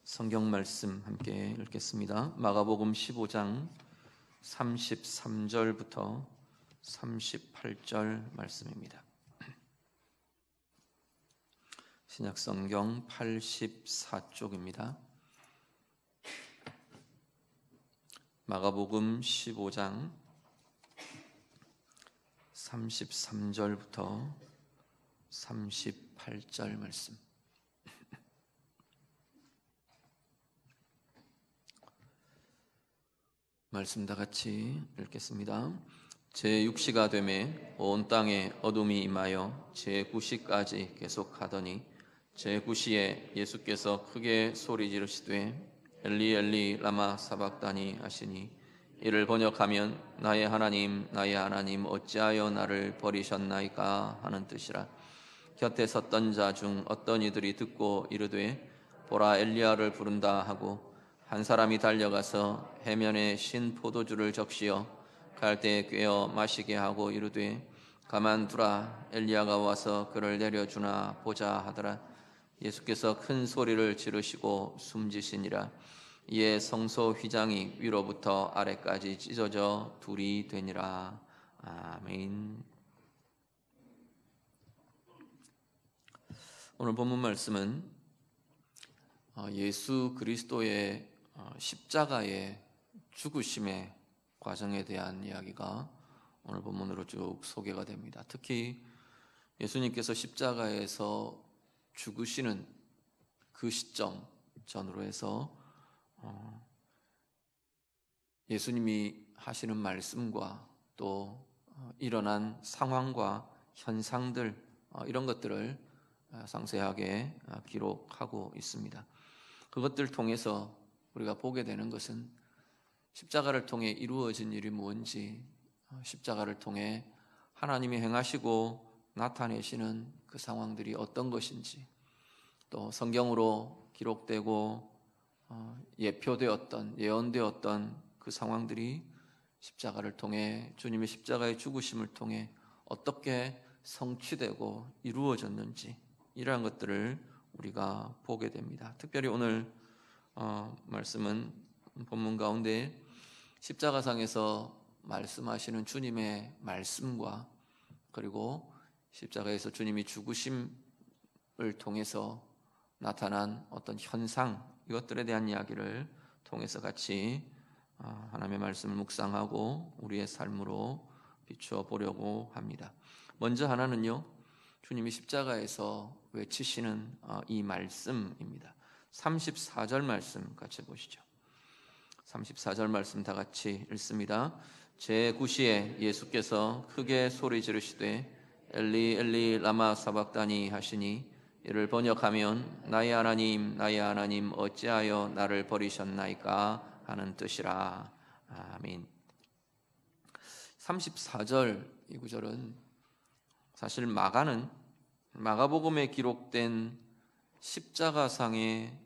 성경 말씀 함께 읽겠습니다. 마가복음 15장 33절부터 38절 말씀입니다. 신약성경 84쪽입니다. 마가복음 15장 33절부터 38절 말씀. 말씀 다 같이 읽겠습니다. 제6시가 되매 온 땅에 어둠이 임하여 제9시까지 계속하더니 제9시에 예수께서 크게 소리 지르시되 엘리 엘리 라마 사박다니 하시니 이를 번역하면 나의 하나님 나의 하나님 어찌하여 나를 버리셨나이까 하는 뜻이라. 곁에 섰던 자 중 어떤 이들이 듣고 이르되 보라 엘리야를 부른다 하고 한 사람이 달려가서 해면에 신 포도주를 적시어 갈대에 꿰어 마시게 하고 이르되 가만두라 엘리야가 와서 그를 내려주나 보자 하더라. 예수께서 큰 소리를 지르시고 숨지시니라. 이에 성소 휘장이 위로부터 아래까지 찢어져 둘이 되니라. 아멘. 오늘 본문 말씀은 예수 그리스도의 십자가의 죽으심의 과정에 대한 이야기가 오늘 본문으로 쭉 소개가 됩니다. 특히 예수님께서 십자가에서 죽으시는 그 시점 전후로 해서 예수님이 하시는 말씀과 또 일어난 상황과 현상들 이런 것들을 상세하게 기록하고 있습니다. 그것들 통해서 우리가 보게 되는 것은 십자가를 통해 이루어진 일이 뭔지, 십자가를 통해 하나님이 행하시고 나타내시는 그 상황들이 어떤 것인지, 또 성경으로 기록되고 예표되었던, 예언되었던 그 상황들이 십자가를 통해 주님의 십자가의 죽으심을 통해 어떻게 성취되고 이루어졌는지 이러한 것들을 우리가 보게 됩니다. 특별히 오늘 말씀은 본문 가운데 십자가상에서 말씀하시는 주님의 말씀과 그리고 십자가에서 주님이 죽으심을 통해서 나타난 어떤 현상 이것들에 대한 이야기를 통해서 같이 하나님의 말씀을 묵상하고 우리의 삶으로 비추어 보려고 합니다. 먼저 하나는요, 주님이 십자가에서 외치시는 이 말씀입니다. 34절 말씀 같이 보시죠. 34절 말씀 다 같이 읽습니다. 제9시에 예수께서 크게 소리 지르시되 엘리 엘리 라마 사박다니 하시니 이를 번역하면 나의 하나님 나의 하나님 어찌하여 나를 버리셨나이까 하는 뜻이라. 아멘. 34절 이 구절은 사실 마가복음에 기록된 십자가상의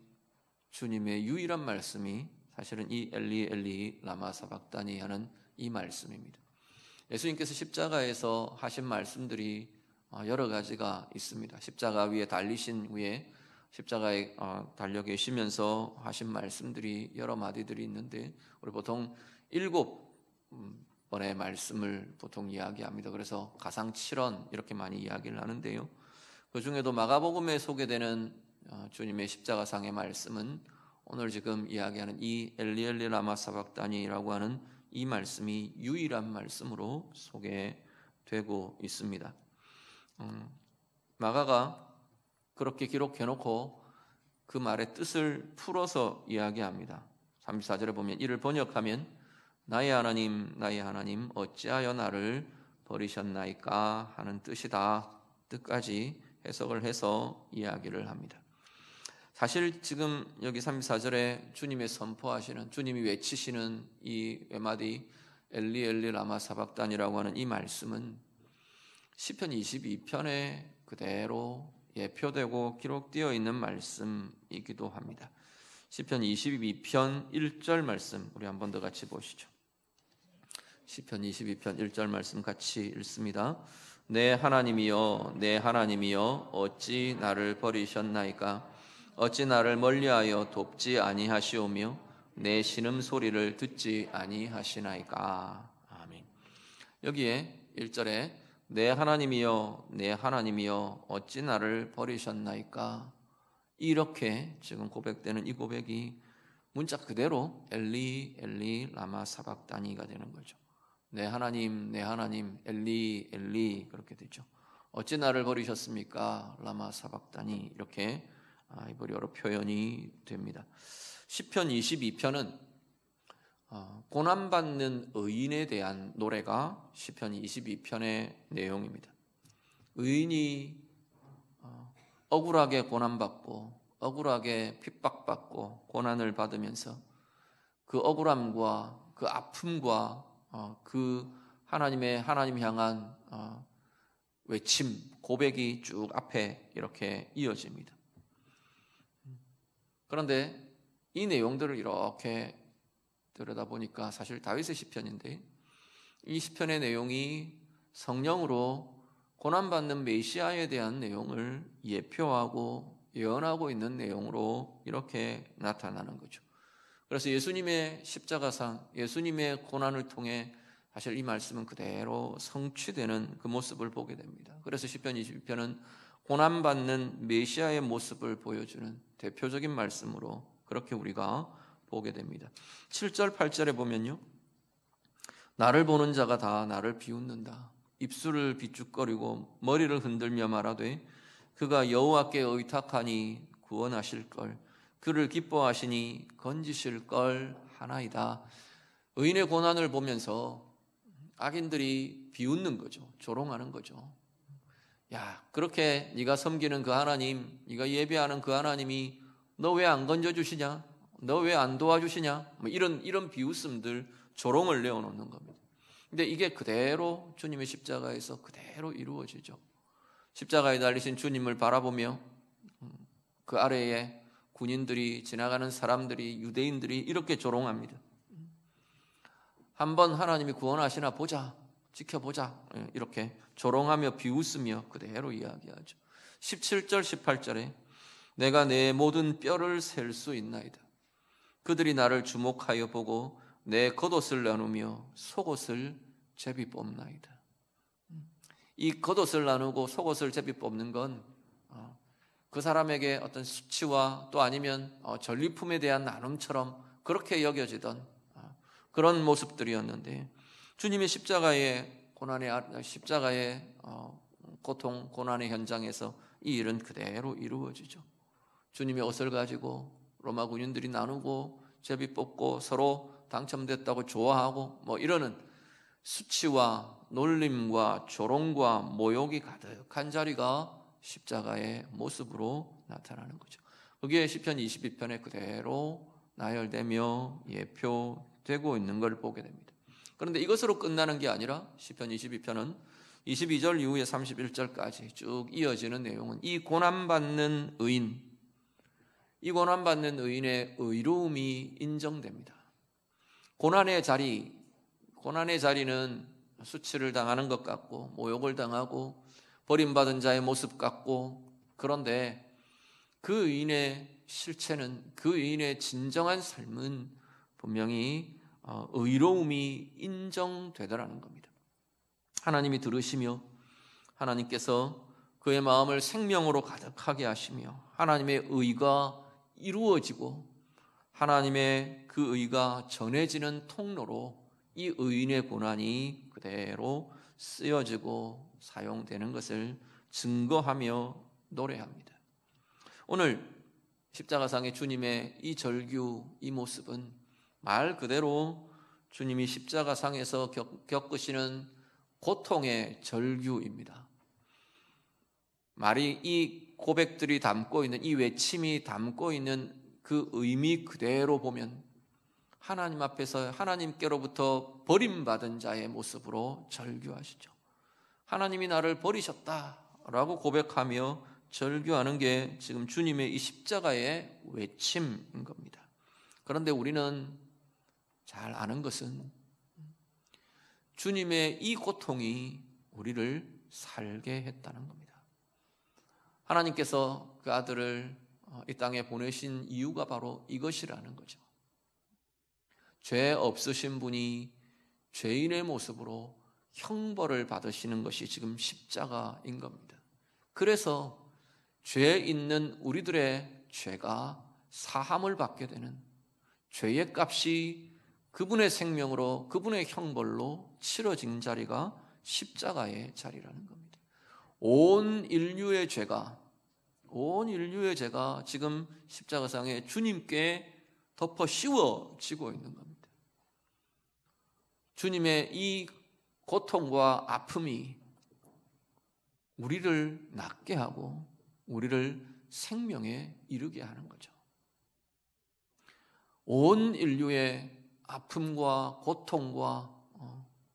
주님의 유일한 말씀이 사실은 이 엘리 엘리 라마 사박다니 하는 이 말씀입니다. 예수님께서 십자가에서 하신 말씀들이 여러 가지가 있습니다. 십자가 위에 달리신 후에 십자가에 달려 계시면서 하신 말씀들이 여러 마디들이 있는데 우리 보통 7번의 말씀을 보통 이야기합니다. 그래서 가상 7원 이렇게 많이 이야기를 하는데요. 그 중에도 마가복음에 소개되는 주님의 십자가상의 말씀은 오늘 지금 이야기하는 이 엘리 엘리 라마 사박다니라고 하는 이 말씀이 유일한 말씀으로 소개되고 있습니다. 마가가 그렇게 기록해놓고 그 말의 뜻을 풀어서 이야기합니다. 34절에 보면 이를 번역하면 나의 하나님 어찌하여 나를 버리셨나이까 하는 뜻이다. 뜻까지 해석을 해서 이야기를 합니다. 사실 지금 여기 34절에 주님의 선포하시는, 주님이 외치시는 이 외마디 엘리 엘리 라마 사박단이라고 하는 이 말씀은 시편 22편에 그대로 예표되고 기록되어 있는 말씀이기도 합니다. 시편 22편 1절 말씀 우리 한 번 더 같이 보시죠. 시편 22편 1절 말씀 같이 읽습니다. 내 하나님이여 어찌 나를 버리셨나이까 어찌 나를 멀리하여 돕지 아니하시오며 내 신음 소리를 듣지 아니하시나이까. 아멘. 여기에 1절에 내 하나님이여 내 하나님이여 어찌 나를 버리셨나이까, 이렇게 지금 고백되는 이 고백이 문자 그대로 엘리 엘리 라마 사박다니가 되는 거죠. 내 하나님 엘리 엘리, 그렇게 되죠. 어찌 나를 버리셨습니까? 라마 사박다니, 이렇게 히브리어로 표현이 됩니다. 시편 22편은 고난받는 의인에 대한 노래가 시편 22편의 내용입니다. 의인이 억울하게 고난받고 억울하게 핍박받고 고난을 받으면서 그 억울함과 그 아픔과 그 하나님 향한 외침, 고백이 쭉 앞에 이렇게 이어집니다. 그런데 이 내용들을 이렇게 들여다보니까 사실 다윗의 시편인데, 이 시편의 내용이 성령으로 고난받는 메시아에 대한 내용을 예표하고 예언하고 있는 내용으로 이렇게 나타나는 거죠. 그래서 예수님의 십자가상, 예수님의 고난을 통해 사실 이 말씀은 그대로 성취되는 그 모습을 보게 됩니다. 그래서 시편 22편은 고난받는 메시아의 모습을 보여주는 대표적인 말씀으로 그렇게 우리가 보게 됩니다. 7절 8절에 보면요, 나를 보는 자가 다 나를 비웃는다. 입술을 비죽거리고 머리를 흔들며 말하되 그가 여호와께 의탁하니 구원하실 걸, 그를 기뻐하시니 건지실 걸 하나이다. 의인의 고난을 보면서 악인들이 비웃는 거죠. 조롱하는 거죠. 야, 그렇게 네가 섬기는 그 하나님, 네가 예배하는 그 하나님이 너 왜 안 건져주시냐? 너 왜 안 도와주시냐? 뭐 이런 비웃음들, 조롱을 내어놓는 겁니다. 근데 이게 그대로 주님의 십자가에서 그대로 이루어지죠. 십자가에 달리신 주님을 바라보며 그 아래에 군인들이, 지나가는 사람들이, 유대인들이 이렇게 조롱합니다. 한번 하나님이 구원하시나 보자, 지켜보자, 이렇게 조롱하며 비웃으며 그대로 이야기하죠. 17절 18절에 내가 내 모든 뼈를 셀 수 있나이다. 그들이 나를 주목하여 보고 내 겉옷을 나누며 속옷을 제비 뽑나이다. 이 겉옷을 나누고 속옷을 제비 뽑는 건 그 사람에게 어떤 수치와 또 아니면 전리품에 대한 나눔처럼 그렇게 여겨지던 그런 모습들이었는데, 주님의 십자가의 고통, 고난의 현장에서 이 일은 그대로 이루어지죠. 주님의 옷을 가지고 로마 군인들이 나누고 제비 뽑고 서로 당첨됐다고 좋아하고 뭐 이러는 수치와 놀림과 조롱과 모욕이 가득한 자리가 십자가의 모습으로 나타나는 거죠. 그게 시편 22편에 그대로 나열되며 예표되고 있는 걸 보게 됩니다. 그런데 이것으로 끝나는 게 아니라 시편 22편은 22절 이후에 31절까지 쭉 이어지는 내용은 이 고난받는 의인, 이 고난받는 의인의 의로움이 인정됩니다. 고난의 자리는 수치를 당하는 것 같고 모욕을 당하고 버림받은 자의 모습 같고, 그런데 그 의인의 실체는, 그 의인의 진정한 삶은 분명히 의로움이 인정되더라는 겁니다. 하나님이 들으시며 하나님께서 그의 마음을 생명으로 가득하게 하시며 하나님의 의가 이루어지고 하나님의 그 의가 전해지는 통로로 이 의인의 고난이 그대로 쓰여지고 사용되는 것을 증거하며 노래합니다. 오늘 십자가상의 주님의 이 절규, 이 모습은 말 그대로 주님이 십자가상에서 겪으시는 고통의 절규입니다. 말이, 이 고백들이 담고 있는, 이 외침이 담고 있는 그 의미 그대로 보면 하나님 앞에서 하나님께로부터 버림받은 자의 모습으로 절규하시죠. 하나님이 나를 버리셨다라고 고백하며 절규하는 게 지금 주님의 이 십자가의 외침인 겁니다. 그런데 우리는 잘 아는 것은 주님의 이 고통이 우리를 살게 했다는 겁니다. 하나님께서 그 아들을 이 땅에 보내신 이유가 바로 이것이라는 거죠. 죄 없으신 분이 죄인의 모습으로 형벌을 받으시는 것이 지금 십자가인 겁니다. 그래서 죄 있는 우리들의 죄가 사함을 받게 되는, 죄의 값이 그분의 생명으로, 그분의 형벌로 치러진 자리가 십자가의 자리라는 겁니다. 온 인류의 죄가 지금 십자가상에 주님께 덮어 씌워지고 있는 겁니다. 주님의 이 고통과 아픔이 우리를 낫게 하고 우리를 생명에 이르게 하는 거죠. 온 인류의 아픔과 고통과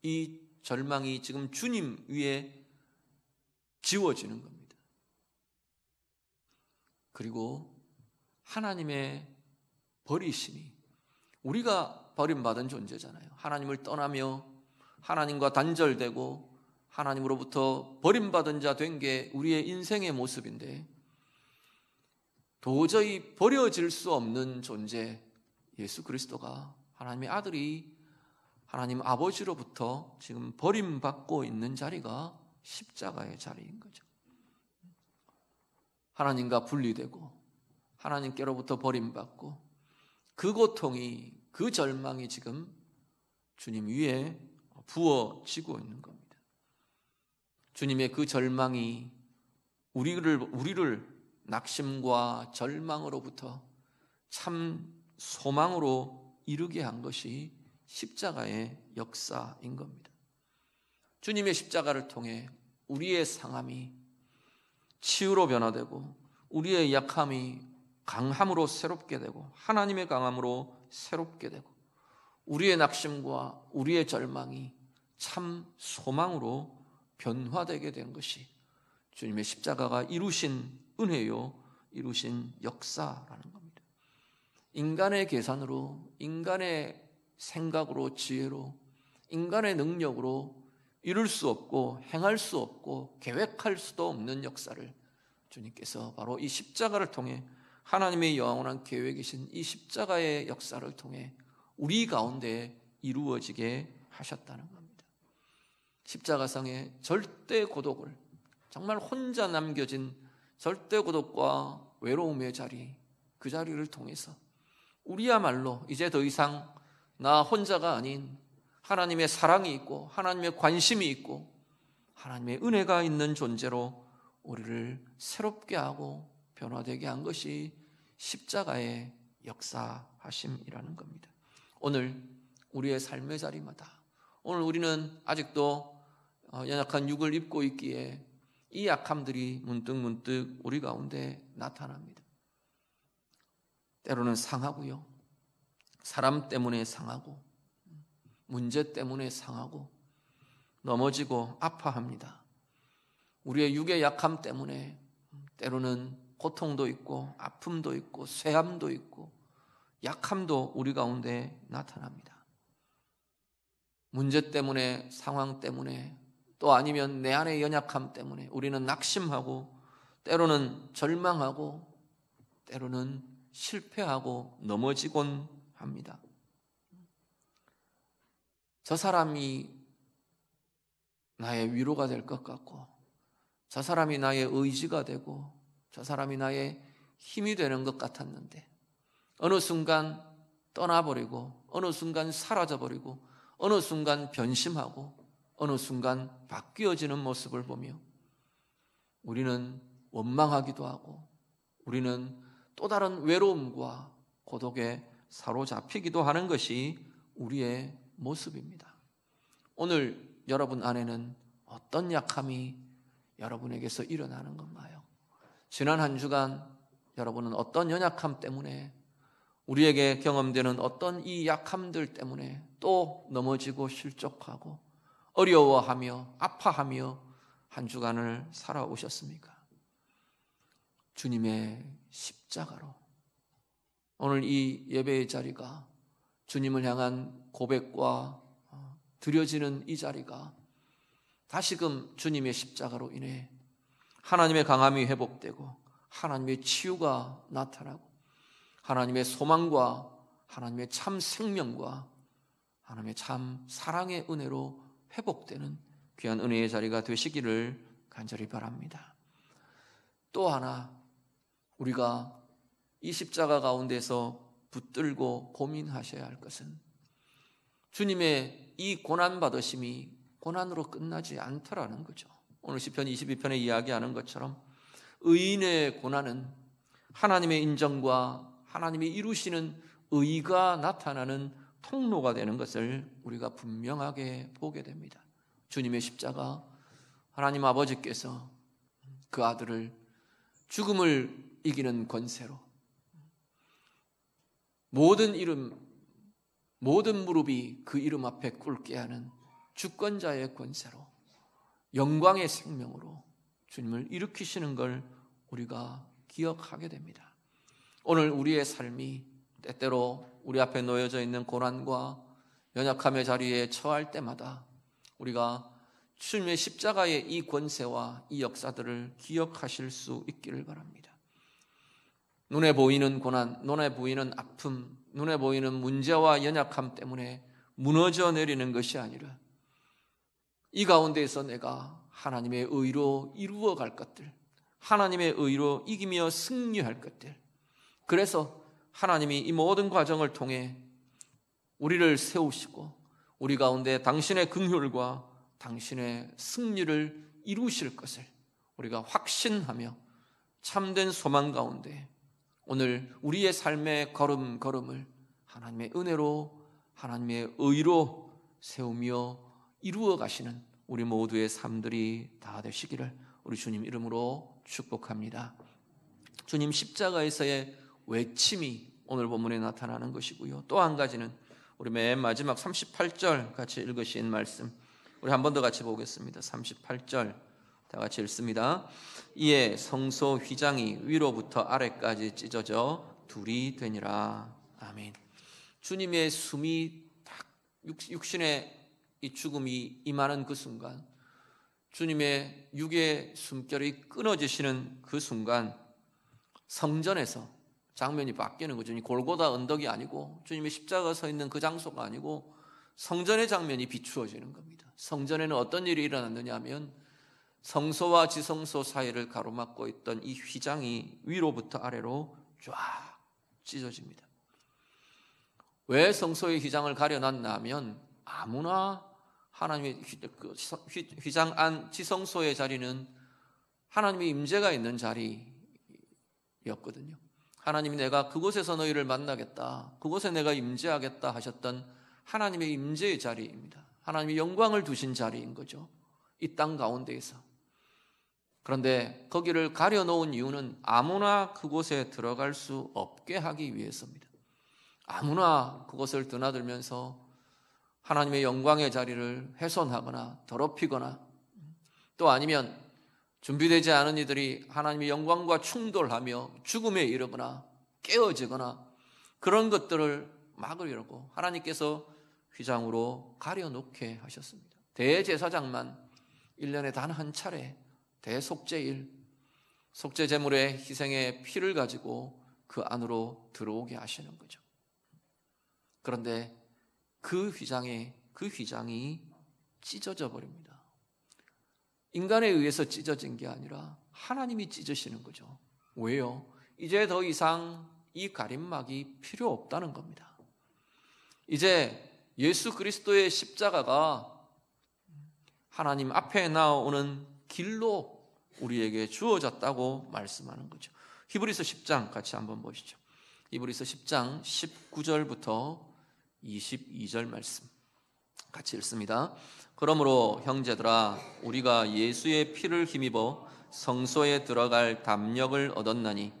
이 절망이 지금 주님 위에 지워지는 겁니다. 그리고 하나님의 버리심이, 우리가 버림받은 존재잖아요. 하나님을 떠나며 하나님과 단절되고 하나님으로부터 버림받은 자 된 게 우리의 인생의 모습인데, 도저히 버려질 수 없는 존재 예수 그리스도가, 하나님의 아들이 하나님 아버지로부터 지금 버림받고 있는 자리가 십자가의 자리인 거죠. 하나님과 분리되고 하나님께로부터 버림받고 그 고통이, 그 절망이 지금 주님 위에 부어지고 있는 겁니다. 주님의 그 절망이 우리를 낙심과 절망으로부터 참 소망으로 이르게 한 것이 십자가의 역사인 겁니다. 주님의 십자가를 통해 우리의 상함이 치유로 변화되고 우리의 약함이 강함으로 새롭게 되고 하나님의 강함으로 새롭게 되고 우리의 낙심과 우리의 절망이 참 소망으로 변화되게 된 것이 주님의 십자가가 이루신 은혜요, 이루신 역사라는 겁니다. 인간의 계산으로, 인간의 생각으로, 지혜로, 인간의 능력으로 이룰 수 없고 행할 수 없고 계획할 수도 없는 역사를 주님께서 바로 이 십자가를 통해, 하나님의 영원한 계획이신 이 십자가의 역사를 통해 우리 가운데 이루어지게 하셨다는 겁니다. 십자가상의 절대 고독을, 정말 혼자 남겨진 절대 고독과 외로움의 자리, 그 자리를 통해서 우리야말로 이제 더 이상 나 혼자가 아닌 하나님의 사랑이 있고 하나님의 관심이 있고 하나님의 은혜가 있는 존재로 우리를 새롭게 하고 변화되게 한 것이 십자가의 역사하심이라는 겁니다. 오늘 우리의 삶의 자리마다, 오늘 우리는 아직도 연약한 육을 입고 있기에 이 약함들이 문득문득 우리 가운데 나타납니다. 때로는 상하고요, 사람 때문에 상하고 문제 때문에 상하고 넘어지고 아파합니다. 우리의 육의 약함 때문에 때로는 고통도 있고 아픔도 있고 쇠함도 있고 약함도 우리 가운데 나타납니다. 문제 때문에, 상황 때문에, 또 아니면 내 안의 연약함 때문에 우리는 낙심하고 때로는 절망하고 때로는 실패하고 넘어지곤 합니다. 저 사람이 나의 위로가 될 것 같고, 저 사람이 나의 의지가 되고, 저 사람이 나의 힘이 되는 것 같았는데 어느 순간 떠나버리고, 어느 순간 사라져버리고, 어느 순간 변심하고, 어느 순간 바뀌어지는 모습을 보며 우리는 원망하기도 하고, 우리는 또 다른 외로움과 고독에 사로잡히기도 하는 것이 우리의 모습입니다. 오늘 여러분 안에는 어떤 약함이 여러분에게서 일어나는 건가요? 지난 한 주간 여러분은 어떤 연약함 때문에, 우리에게 경험되는 어떤 이 약함들 때문에 또 넘어지고 실족하고 어려워하며 아파하며 한 주간을 살아오셨습니까? 주님의 십자가로 오늘 이 예배의 자리가, 주님을 향한 고백과 드려지는 이 자리가 다시금 주님의 십자가로 인해 하나님의 강함이 회복되고 하나님의 치유가 나타나고 하나님의 소망과 하나님의 참 생명과 하나님의 참 사랑의 은혜로 회복되는 귀한 은혜의 자리가 되시기를 간절히 바랍니다. 또 하나 우리가 이 십자가 가운데서 붙들고 고민하셔야 할 것은 주님의 이 고난받으심이 고난으로 끝나지 않더라는 거죠. 오늘 시편 22편에 이야기하는 것처럼 의인의 고난은 하나님의 인정과 하나님이 이루시는 의가 나타나는 통로가 되는 것을 우리가 분명하게 보게 됩니다. 주님의 십자가, 하나님 아버지께서 그 아들을 죽음을 이기는 권세로 모든 무릎이 그 이름 앞에 꿇게 하는 주권자의 권세로 영광의 생명으로 주님을 일으키시는 걸 우리가 기억하게 됩니다. 오늘 우리의 삶이 때때로 우리 앞에 놓여져 있는 고난과 연약함의 자리에 처할 때마다 우리가 주님의 십자가의 이 권세와 이 역사들을 기억하실 수 있기를 바랍니다. 눈에 보이는 고난, 눈에 보이는 아픔, 눈에 보이는 문제와 연약함 때문에 무너져 내리는 것이 아니라 이 가운데에서 내가 하나님의 의로 이루어갈 것들, 하나님의 의로 이기며 승리할 것들, 그래서 하나님이 이 모든 과정을 통해 우리를 세우시고 우리 가운데 당신의 긍휼과 당신의 승리를 이루실 것을 우리가 확신하며 참된 소망 가운데 오늘 우리의 삶의 걸음걸음을 하나님의 은혜로 하나님의 의로 세우며 이루어 가시는 우리 모두의 삶들이 다 되시기를 우리 주님 이름으로 축복합니다. 주님 십자가에서의 외침이 오늘 본문에 나타나는 것이고요. 또 한 가지는 우리 맨 마지막 38절 같이 읽으신 말씀, 우리 한 번 더 같이 보겠습니다. 38절 다 같이 읽습니다. 이에 성소 휘장이 위로부터 아래까지 찢어져 둘이 되니라. 아멘. 주님의 숨이 딱 육신의 이 죽음이 임하는 그 순간, 주님의 육의 숨결이 끊어지시는 그 순간 성전에서 장면이 바뀌는 거죠. 골고다 언덕이 아니고 주님의 십자가가 서 있는 그 장소가 아니고 성전의 장면이 비추어지는 겁니다. 성전에는 어떤 일이 일어났느냐 하면 성소와 지성소 사이를 가로막고 있던 이 휘장이 위로부터 아래로 쫙 찢어집니다. 왜 성소의 휘장을 가려놨나 하면 아무나 하나님의 휘장 안 지성소의 자리는 하나님의 임재가 있는 자리였거든요. 하나님이 내가 그곳에서 너희를 만나겠다, 그곳에 내가 임재하겠다 하셨던 하나님의 임재의 자리입니다. 하나님의 영광을 두신 자리인 거죠. 이 땅 가운데에서. 그런데 거기를 가려놓은 이유는 아무나 그곳에 들어갈 수 없게 하기 위해서입니다. 아무나 그곳을 드나들면서 하나님의 영광의 자리를 훼손하거나 더럽히거나 또 아니면 준비되지 않은 이들이 하나님의 영광과 충돌하며 죽음에 이르거나 깨어지거나 그런 것들을 막으려고 하나님께서 휘장으로 가려놓게 하셨습니다. 대제사장만 1년에 단 한 차례 대속죄일, 속죄제물의 희생의 피를 가지고 그 안으로 들어오게 하시는 거죠. 그런데 그 휘장이 찢어져 버립니다. 인간에 의해서 찢어진 게 아니라 하나님이 찢으시는 거죠. 왜요? 이제 더 이상 이 가림막이 필요 없다는 겁니다. 이제 예수 그리스도의 십자가가 하나님 앞에 나오는 길로 우리에게 주어졌다고 말씀하는 거죠. 히브리서 10장 같이 한번 보시죠. 히브리서 10장 19절부터 22절 말씀 같이 읽습니다. 그러므로 형제들아 우리가 예수의 피를 힘입어 성소에 들어갈 담력을 얻었나니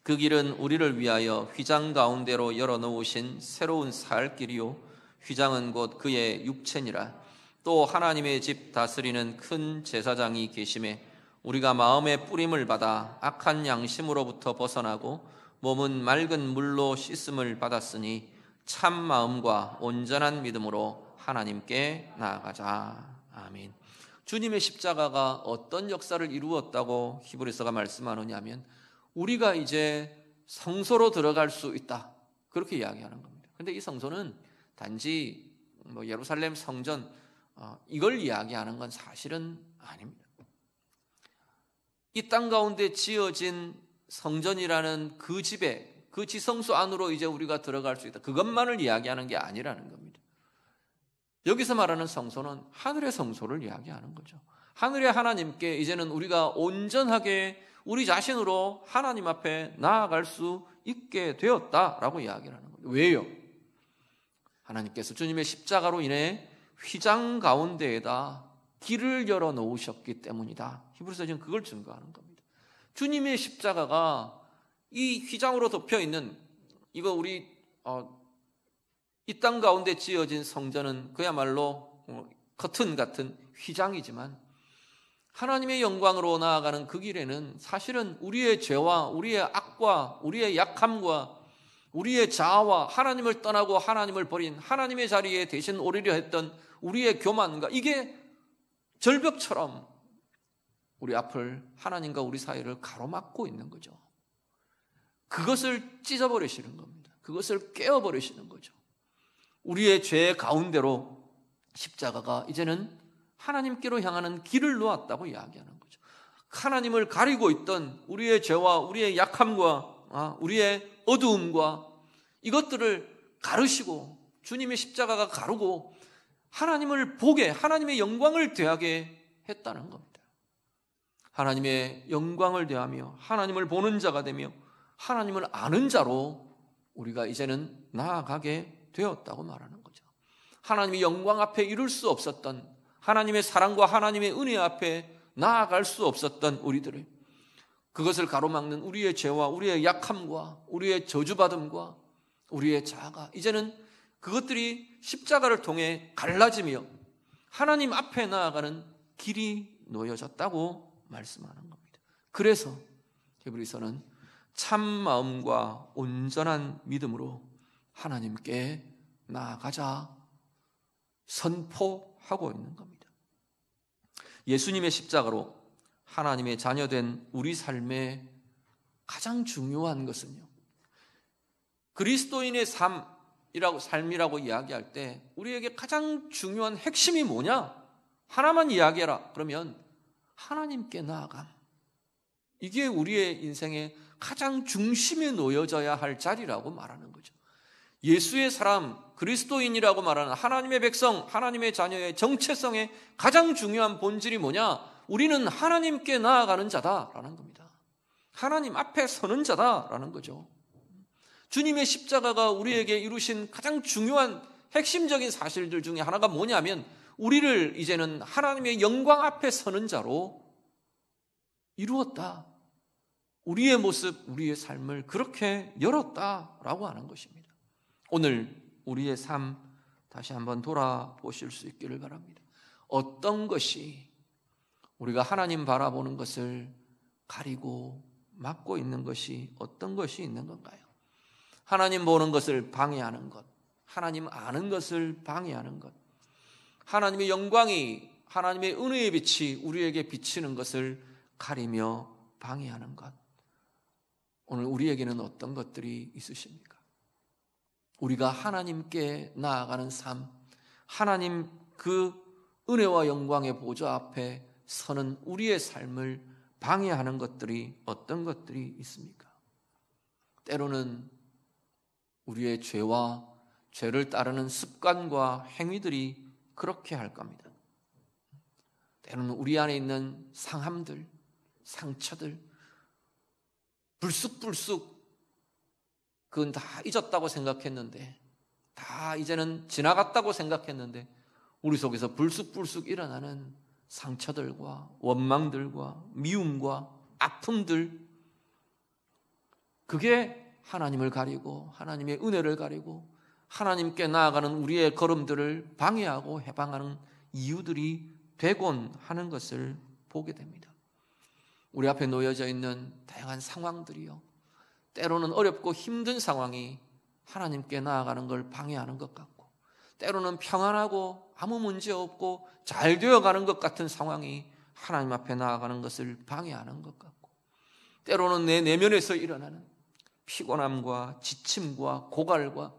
그 길은 우리를 위하여 휘장 가운데로 열어놓으신 새로운 살 길이요 휘장은 곧 그의 육체니라. 또 하나님의 집 다스리는 큰 제사장이 계심에 우리가 마음의 뿌림을 받아 악한 양심으로부터 벗어나고 몸은 맑은 물로 씻음을 받았으니 참 마음과 온전한 믿음으로 하나님께 나아가자. 아멘. 주님의 십자가가 어떤 역사를 이루었다고 히브리서가 말씀하느냐 하면 우리가 이제 성소로 들어갈 수 있다, 그렇게 이야기하는 겁니다. 그런데 이 성소는 단지 예루살렘 성전 이걸 이야기하는 건 사실은 아닙니다. 이 땅 가운데 지어진 성전이라는 그 집에, 그 지성소 안으로 이제 우리가 들어갈 수 있다, 그것만을 이야기하는 게 아니라는 겁니다. 여기서 말하는 성소는 하늘의 성소를 이야기하는 거죠. 하늘의 하나님께 이제는 우리가 온전하게 우리 자신으로 하나님 앞에 나아갈 수 있게 되었다라고 이야기를 하는 거예요. 왜요? 하나님께서 주님의 십자가로 인해 휘장 가운데에다 길을 열어 놓으셨기 때문이다. 히브리서 지금 그걸 증거하는 겁니다. 주님의 십자가가 이 휘장으로 덮여 있는, 이거 우리 이 땅 가운데 지어진 성전은 그야말로 커튼 같은 휘장이지만, 하나님의 영광으로 나아가는 그 길에는 사실은 우리의 죄와 우리의 악과 우리의 약함과 우리의 자아와 하나님을 떠나고 하나님을 버린, 하나님의 자리에 대신 오르려 했던 우리의 교만과, 이게 절벽처럼 우리 앞을, 하나님과 우리 사이를 가로막고 있는 거죠. 그것을 찢어버리시는 겁니다. 그것을 깨어버리시는 거죠. 우리의 죄 가운데로 십자가가 이제는 하나님께로 향하는 길을 놓았다고 이야기하는 거죠. 하나님을 가리고 있던 우리의 죄와 우리의 약함과 우리의 어두움과 이것들을 가르시고, 주님의 십자가가 가르고 하나님을 보게, 하나님의 영광을 대하게 했다는 겁니다. 하나님의 영광을 대하며 하나님을 보는 자가 되며 하나님을 아는 자로 우리가 이제는 나아가게 되었다고 말하는 거죠. 하나님의 영광 앞에 이룰 수 없었던, 하나님의 사랑과 하나님의 은혜 앞에 나아갈 수 없었던 우리들을, 그것을 가로막는 우리의 죄와 우리의 약함과 우리의 저주받음과 우리의 자아가 이제는 그것들이 십자가를 통해 갈라지며 하나님 앞에 나아가는 길이 놓여졌다고 말씀하는 겁니다. 그래서 히브리서는 참 마음과 온전한 믿음으로 하나님께 나아가자 선포하고 있는 겁니다. 예수님의 십자가로 하나님의 자녀된 우리 삶의 가장 중요한 것은요, 그리스도인의 삶이라고 이야기할 때 우리에게 가장 중요한 핵심이 뭐냐? 하나만 이야기해라. 그러면 하나님께 나아감. 이게 우리의 인생의 가장 중심에 놓여져야 할 자리라고 말하는 거죠. 예수의 사람, 그리스도인이라고 말하는 하나님의 백성, 하나님의 자녀의 정체성의 가장 중요한 본질이 뭐냐? 우리는 하나님께 나아가는 자다라는 겁니다. 하나님 앞에 서는 자다라는 거죠. 주님의 십자가가 우리에게 이루신 가장 중요한 핵심적인 사실들 중에 하나가 뭐냐면, 우리를 이제는 하나님의 영광 앞에 서는 자로 이루었다. 우리의 모습, 우리의 삶을 그렇게 열었다라고 하는 것입니다. 오늘 우리의 삶 다시 한번 돌아보실 수 있기를 바랍니다. 어떤 것이 우리가 하나님 바라보는 것을 가리고 막고 있는 것이, 어떤 것이 있는 건가요? 하나님 보는 것을 방해하는 것, 하나님 아는 것을 방해하는 것, 하나님의 영광이, 하나님의 은혜의 빛이 우리에게 비치는 것을 가리며 방해하는 것, 오늘 우리에게는 어떤 것들이 있으십니까? 우리가 하나님께 나아가는 삶, 하나님 그 은혜와 영광의 보좌 앞에 서는 우리의 삶을 방해하는 것들이 어떤 것들이 있습니까? 때로는 우리의 죄와 죄를 따르는 습관과 행위들이 그렇게 할 겁니다. 때로는 우리 안에 있는 상함들, 상처들, 불쑥불쑥 그건 다 잊었다고 생각했는데, 다 이제는 지나갔다고 생각했는데 우리 속에서 불쑥불쑥 일어나는 상처들과 원망들과 미움과 아픔들, 그게 하나님을 가리고 하나님의 은혜를 가리고 하나님께 나아가는 우리의 걸음들을 방해하고 해방하는 이유들이 되곤 하는 것을 보게 됩니다. 우리 앞에 놓여져 있는 다양한 상황들이요, 때로는 어렵고 힘든 상황이 하나님께 나아가는 걸 방해하는 것 같고, 때로는 평안하고 아무 문제 없고 잘 되어가는 것 같은 상황이 하나님 앞에 나아가는 것을 방해하는 것 같고, 때로는 내 내면에서 일어나는 피곤함과 지침과 고갈과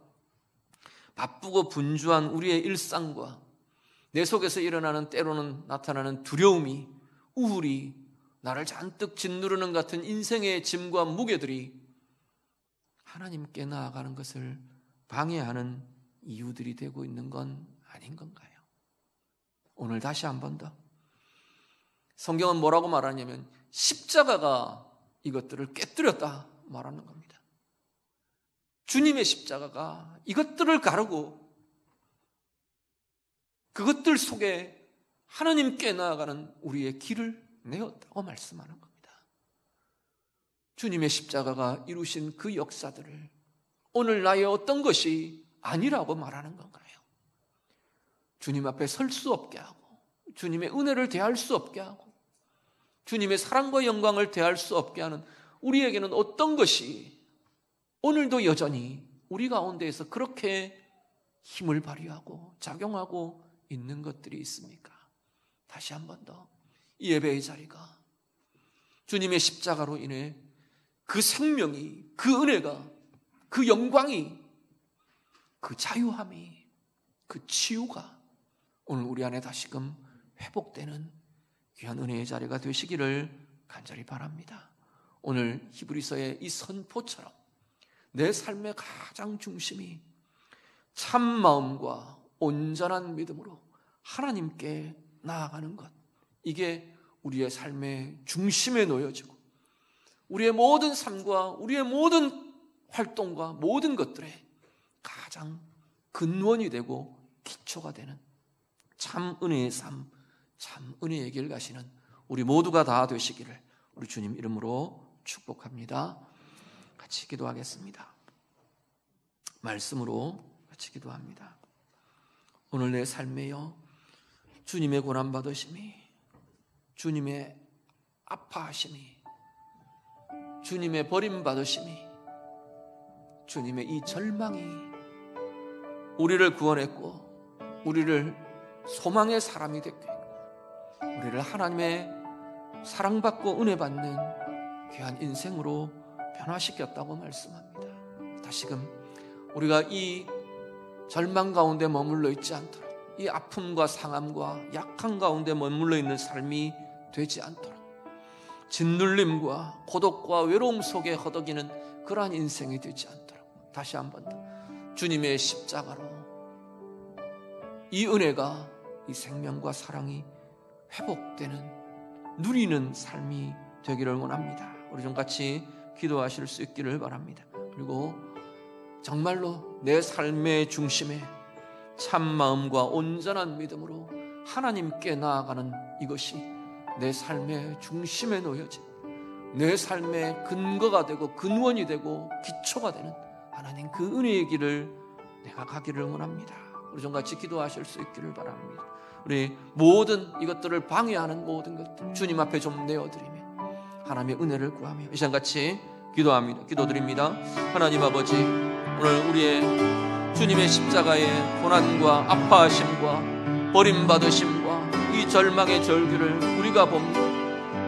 바쁘고 분주한 우리의 일상과 내 속에서 일어나는 때로는 나타나는 두려움이, 우울이 나를 잔뜩 짓누르는 같은 인생의 짐과 무게들이 하나님께 나아가는 것을 방해하는 이유들이 되고 있는 건 아닌 건가요? 오늘 다시 한 번 더, 성경은 뭐라고 말하냐면 십자가가 이것들을 깨뜨렸다 말하는 겁니다. 주님의 십자가가 이것들을 가르고 그것들 속에 하나님께 나아가는 우리의 길을 내었다고 말씀하는 겁니다. 주님의 십자가가 이루신 그 역사들을 오늘 나의 어떤 것이 아니라고 말하는 건가요? 주님 앞에 설 수 없게 하고, 주님의 은혜를 대할 수 없게 하고, 주님의 사랑과 영광을 대할 수 없게 하는 우리에게는 어떤 것이 오늘도 여전히 우리 가운데에서 그렇게 힘을 발휘하고 작용하고 있는 것들이 있습니까? 다시 한 번 더, 이 예배의 자리가 주님의 십자가로 인해 그 생명이, 그 은혜가, 그 영광이, 그 자유함이, 그 치유가 오늘 우리 안에 다시금 회복되는 귀한 은혜의 자리가 되시기를 간절히 바랍니다. 오늘 히브리서의 이 선포처럼 내 삶의 가장 중심이 참 마음과 온전한 믿음으로 하나님께 나아가는 것, 이게 우리의 삶의 중심에 놓여지고 우리의 모든 삶과 우리의 모든 활동과 모든 것들의 가장 근원이 되고 기초가 되는 참 은혜의 삶, 참 은혜의 길 가시는 우리 모두가 다 되시기를 우리 주님 이름으로 축복합니다. 같이 기도하겠습니다. 말씀으로 같이 기도합니다. 오늘 내 삶에요, 주님의 고난받으심이, 주님의 아파하심이, 주님의 버림받으심이, 주님의 이 절망이 우리를 구원했고 우리를 소망의 사람이 됐고 우리를 하나님의 사랑받고 은혜받는 귀한 인생으로 변화시켰다고 말씀합니다. 다시금 우리가 이 절망 가운데 머물러 있지 않도록, 이 아픔과 상함과 약함 가운데 머물러 있는 삶이 되지 않도록, 짓눌림과 고독과 외로움 속에 허덕이는 그러한 인생이 되지 않도록 다시 한 번 더 주님의 십자가로 이 은혜가, 이 생명과 사랑이 회복되는, 누리는 삶이 되기를 원합니다. 우리 좀 같이 기도하실 수 있기를 바랍니다. 그리고 정말로 내 삶의 중심에 참 마음과 온전한 믿음으로 하나님께 나아가는 이것이 내 삶의 중심에 놓여진, 내 삶의 근거가 되고 근원이 되고 기초가 되는 하나님 그 은혜의 길을 내가 가기를 원합니다. 우리 좀 같이 기도하실 수 있기를 바랍니다. 우리 모든 이것들을 방해하는 모든 것들 주님 앞에 좀 내어드리며 하나님의 은혜를 구하며 이 시간 같이 기도합니다. 기도드립니다. 하나님 아버지, 오늘 우리의 주님의 십자가의 고난과 아파하심과 버림받으심과 이 절망의 절규를 우리가 봅니다.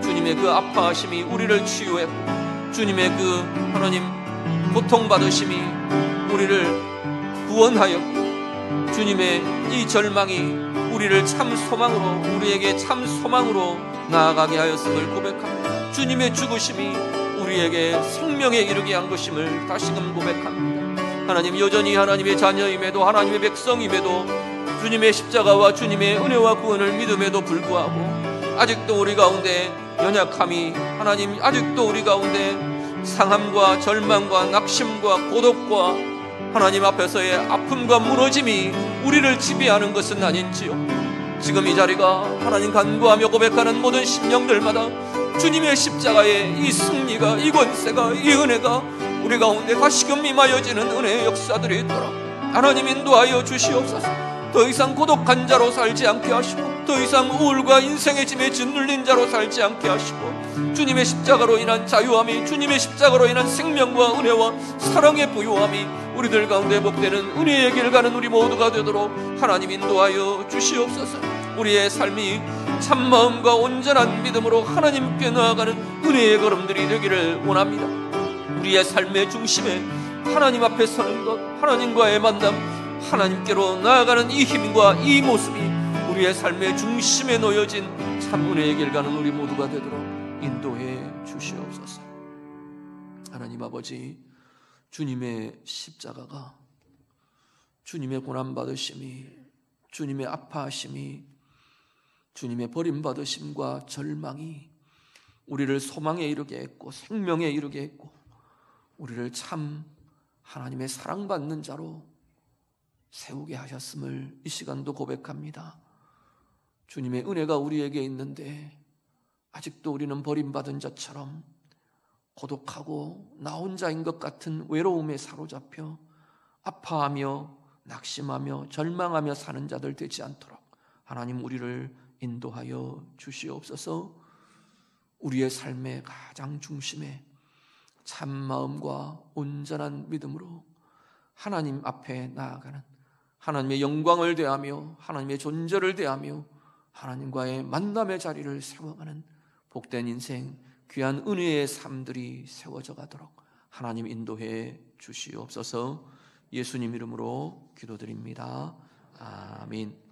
주님의 그 아파하심이 우리를 치유했고 주님의 그 하나님 고통받으심이 우리를 구원하였고 주님의 이 절망이 우리를 참 소망으로, 우리에게 참 소망으로 나아가게 하였음을 고백합니다. 주님의 죽으심이 우리에게 생명에 이르게 한 것임을 다시금 고백합니다. 하나님, 여전히 하나님의 자녀임에도 하나님의 백성임에도 주님의 십자가와 주님의 은혜와 구원을 믿음에도 불구하고 아직도 우리 가운데 연약함이, 하나님 아직도 우리 가운데 상함과 절망과 낙심과 고독과 하나님 앞에서의 아픔과 무너짐이 우리를 지배하는 것은 아닌지요. 지금 이 자리가 하나님 간구하며 고백하는 모든 심령들마다 주님의 십자가의 이 승리가, 이 권세가, 이 은혜가 우리 가운데 다시금 임하여지는 은혜의 역사들이 있도록 하나님 인도하여 주시옵소서. 더 이상 고독한 자로 살지 않게 하시고 더 이상 우울과 인생의 짐에 짓눌린 자로 살지 않게 하시고 주님의 십자가로 인한 자유함이, 주님의 십자가로 인한 생명과 은혜와 사랑의 부요함이 우리들 가운데 복되는 은혜의 길 가는 우리 모두가 되도록 하나님 인도하여 주시옵소서. 우리의 삶이 참마음과 온전한 믿음으로 하나님께 나아가는 은혜의 걸음들이 되기를 원합니다. 우리의 삶의 중심에 하나님 앞에 서는 것, 하나님과의 만남, 하나님께로 나아가는 이 힘과 이 모습이 우리의 삶의 중심에 놓여진 참 은혜의 길 가는 우리 모두가 되도록 인도해 주시옵소서. 하나님 아버지, 주님의 십자가가, 주님의 고난받으심이, 주님의 아파하심이, 주님의 버림받으심과 절망이 우리를 소망에 이르게 했고 생명에 이르게 했고 우리를 참 하나님의 사랑받는 자로 세우게 하셨음을 이 시간도 고백합니다. 주님의 은혜가 우리에게 있는데 아직도 우리는 버림받은 자처럼 고독하고 나 혼자인 것 같은 외로움에 사로잡혀 아파하며 낙심하며 절망하며 사는 자들 되지 않도록 하나님 우리를 인도하여 주시옵소서. 우리의 삶의 가장 중심에 참 마음과 온전한 믿음으로 하나님 앞에 나아가는, 하나님의 영광을 대하며 하나님의 존재를 대하며 하나님과의 만남의 자리를 세워가는 복된 인생, 귀한 은혜의 삶들이 세워져 가도록 하나님 인도해 주시옵소서. 예수님 이름으로 기도드립니다. 아멘.